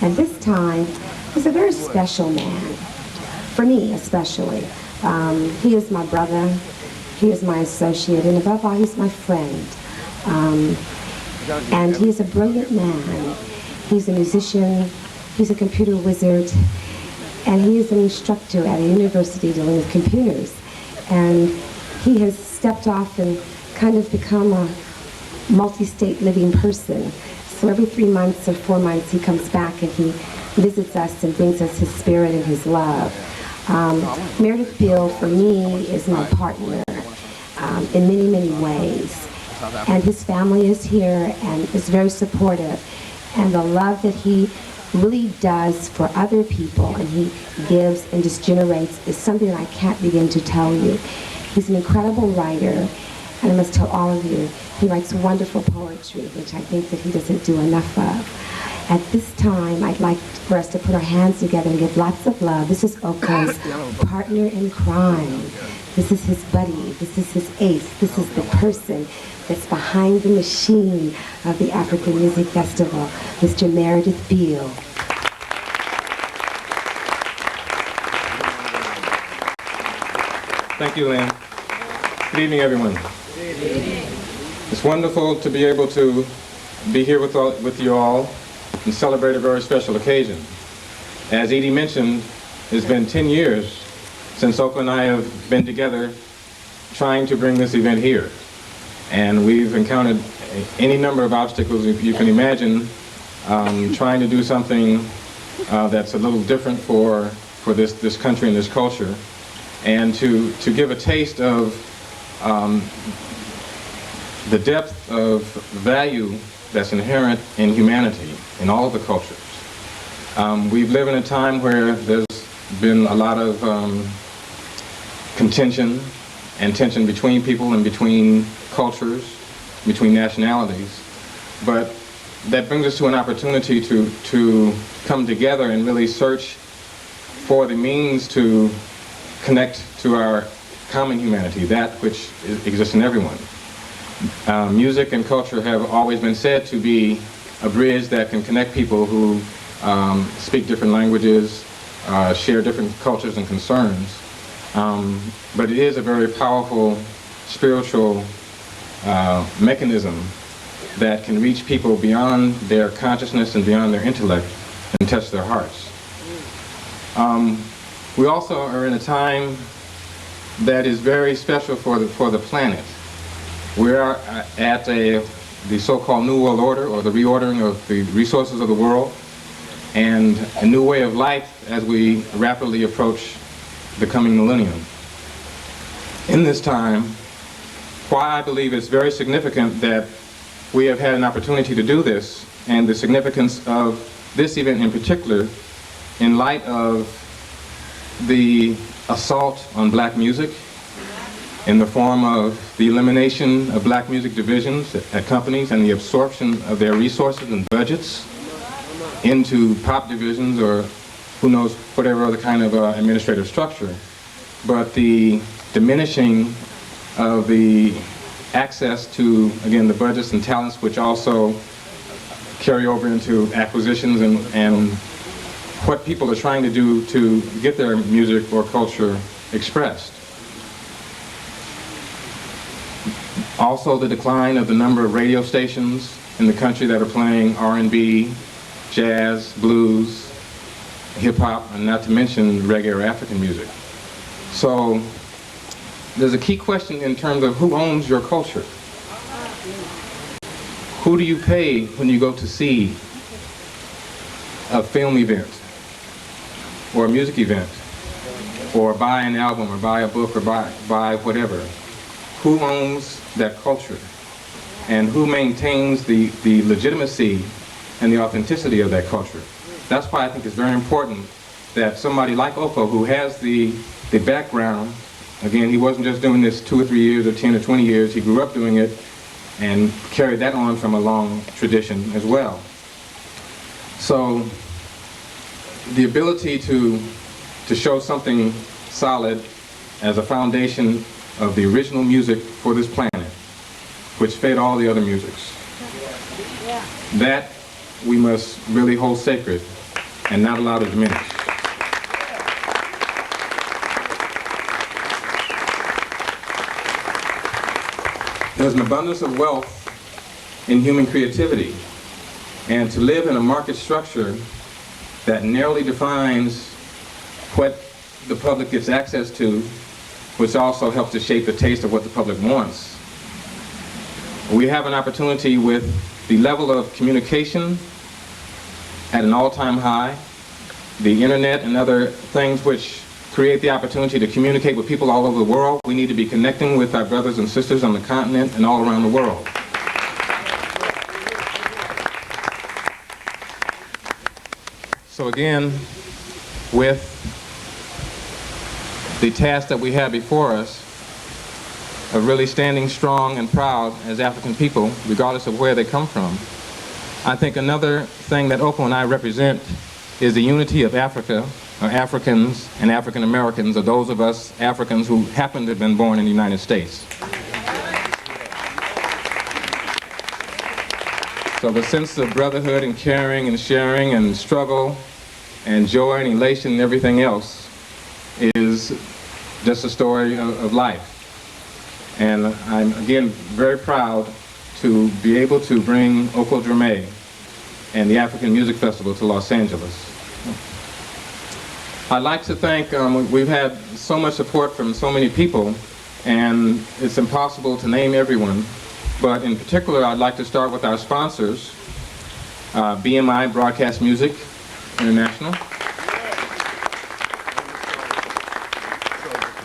And this time is a very special man, for me especially. He is my brother, he is my associate, and above all, he's my friend. And he's a brilliant man. He's a musician, he's a computer wizard, and he is an instructor at a university dealing with computers. And he has stepped off and kind of become a multi-state living person. So every 3 months or 4 months he comes back and he visits us and brings us his spirit and his love. Meredith Beal, for me, is my partner in many, many ways. And his family is here and is very supportive. And the love that he really does for other people and he gives and just generates is something that I can't begin to tell you. He's an incredible writer, and I must tell all of you, he writes wonderful poetry, which I think that he doesn't do enough of. At this time, I'd like for us to put our hands together and give lots of love. This is Oko's partner in crime. This is his buddy. This is his ace. This is the person that's behind the machine of the African Music Festival, Mr. Meredith Beal. Thank you, Lynn. Good evening, everyone. It's wonderful to be able to be here with you all and celebrate a very special occasion. As Edie mentioned, it's been 10 years since Oko and I have been together trying to bring this event here. And we've encountered any number of obstacles, if you can imagine, trying to do something that's a little different for this country and this culture, and to give a taste of the depth of value that's inherent in humanity in all of the cultures. We've lived in a time where there's been a lot of contention and tension between people and between cultures, between nationalities. But that brings us to an opportunity to come together and really search for the means to connect to our common humanity, that which exists in everyone. Music and culture have always been said to be a bridge that can connect people who speak different languages, share different cultures and concerns. But it is a very powerful spiritual mechanism that can reach people beyond their consciousness and beyond their intellect and touch their hearts. We also are in a time that is very special for the planet. We are at the so-called New World Order, or the reordering of the resources of the world, and a new way of life as we rapidly approach the coming millennium. In this time, why I believe it's very significant that we have had an opportunity to do this, and the significance of this event in particular, in light of the assault on black music in the form of the elimination of black music divisions at companies and the absorption of their resources and budgets into pop divisions, or who knows, whatever other kind of administrative structure. But the diminishing of the access to, again, the budgets and talents, which also carry over into acquisitions and what people are trying to do to get their music or culture expressed. Also, the decline of the number of radio stations in the country that are playing R&B, jazz, blues, hip-hop, and not to mention reggae or African music. So there's a key question in terms of who owns your culture. Who do you pay when you go to see a film event or a music event, or buy an album, or buy a book, or buy whatever? Who owns that culture? And who maintains the legitimacy and the authenticity of that culture? That's why I think it's very important that somebody like Oko, who has the background, again, he wasn't just doing this 2 or 3 years or 10 or 20 years, he grew up doing it and carried that on from a long tradition as well. So the ability to show something solid as a foundation of the original music for this planet, which fed all the other musics, that we must really hold sacred and not allowed to diminish. There's an abundance of wealth in human creativity, and to live in a market structure that narrowly defines what the public gets access to, which also helps to shape the taste of what the public wants. We have an opportunity with the level of communication at an all-time high, the internet and other things which create the opportunity to communicate with people all over the world. We need to be connecting with our brothers and sisters on the continent and all around the world. So again, with the task that we have before us of really standing strong and proud as African people, regardless of where they come from, I think another thing that OPO and I represent is the unity of Africa, or Africans and African Americans, or those of us Africans who happen to have been born in the United States. So the sense of brotherhood and caring and sharing and struggle and joy and elation and everything else is just a story of life. And I'm again very proud to be able to bring Oko Dramé and the African Music Festival to Los Angeles. I'd like to thank, we've had so much support from so many people, and it's impossible to name everyone, but in particular I'd like to start with our sponsors, BMI Broadcast Music International,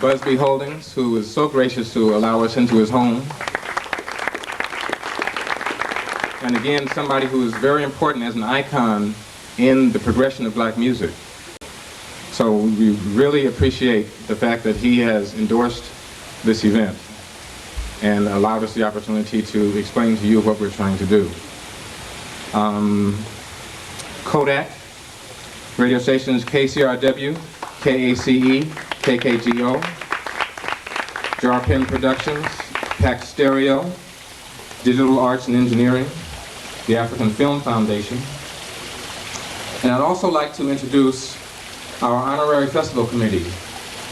Busby Holdings, who is so gracious to allow us into his home, and again somebody who is very important as an icon in the progression of black music. So we really appreciate the fact that he has endorsed this event and allowed us the opportunity to explain to you what we're trying to do. Kodak, radio stations KCRW, KACE, KKGO, Jarpin Productions, Pax Stereo, Digital Arts and Engineering, the African Film Foundation. And I'd also like to introduce our Honorary Festival Committee.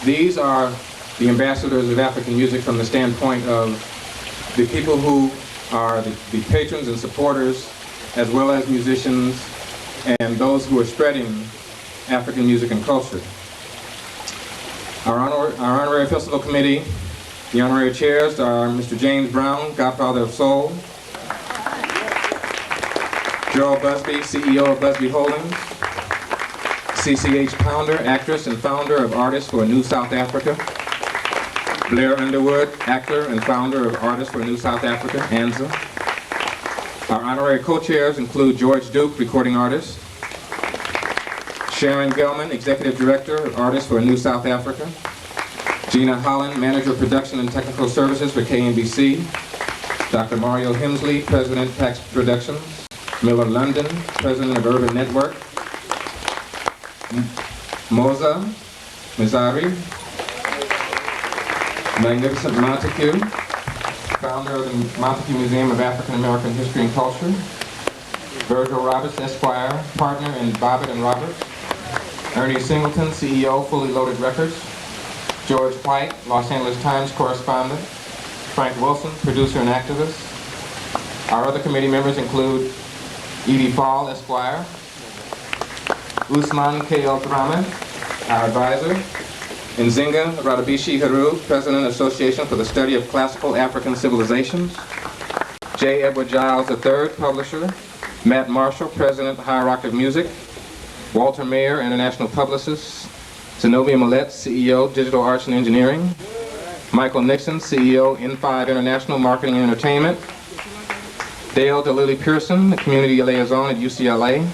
These are the ambassadors of African music from the standpoint of the people who are the patrons and supporters, as well as musicians and those who are spreading African music and culture. Our Honorary Festival Committee, the honorary chairs are Mr. James Brown, Godfather of Soul, Gerald Busby, CEO of Busby Holdings, CCH Pounder, actress and founder of Artists for a New South Africa, Blair Underwood, actor and founder of Artists for a New South Africa, ANZA. Our honorary co-chairs include George Duke, recording artist, Sharon Gelman, executive director of Artists for a New South Africa, Gina Holland, manager of production and technical services for KNBC, Dr. Mario Hemsley, president, Pax Productions, Miller London, president of Urban Network, Moza Mizari, Magnificent Montague, founder of the Montague Museum of African American History and Culture, Virgil Roberts, Esquire, partner in Bobbitt and Roberts, Ernie Singleton, CEO, Fully Loaded Records, George White, Los Angeles Times correspondent, Frank Wilson, producer and activist. Our other committee members include Edie Fall, Esquire, Usman K.L. Thraman, our advisor, Nzinga Radabishi Haru, President, Association for the Study of Classical African Civilizations, J. Edward Giles III, publisher, Matt Marshall, President, Hierarchy of Music, Walter Mayer, International Publicist, Zenobia Millette, CEO, Digital Arts and Engineering, Michael Nixon, CEO, N5 International Marketing and Entertainment, Dale DeLilly Pearson, Community Liaison at UCLA,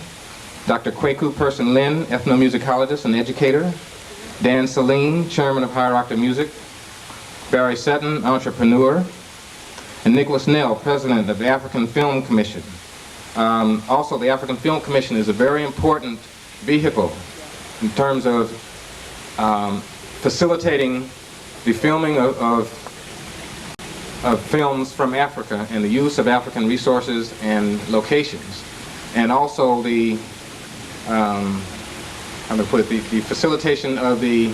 Dr. Kwaku Person Lin, ethnomusicologist and educator, Dan Saline, chairman of Hierarchy Music, Barry Sutton, entrepreneur, and Nicholas Nell, president of the African Film Commission. Also, the African Film Commission is a very important vehicle in terms of facilitating the filming of films from Africa and the use of African resources and locations, and also the how to put it, the facilitation of the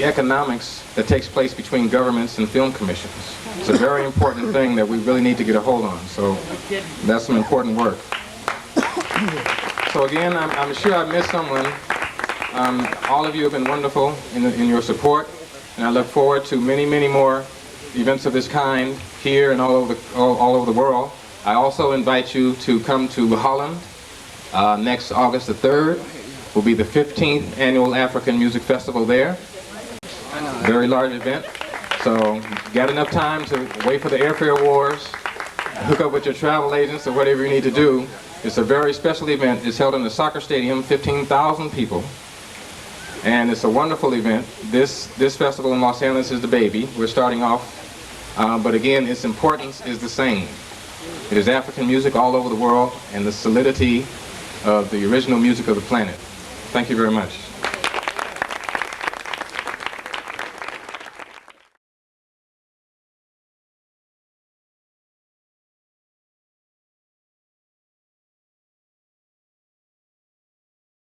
economics that takes place between governments and film commissions. It's a very important thing that we really need to get a hold on. So that's some important work. So again, I'm sure I missed someone. All of you have been wonderful in your support, and I look forward to many, many more events of this kind here and all over the world. I also invite you to come to Holland next August the 3rd. Will be the 15th annual African Music Festival there. Very large event. So got enough time to wait for the airfare wars, hook up with your travel agents or whatever you need to do. It's a very special event. It's held in the soccer stadium, 15,000 people. And it's a wonderful event. This festival in Los Angeles is the baby. We're starting off. But again, its importance is the same. It is African music all over the world and the solidity of the original music of the planet. Thank you very much.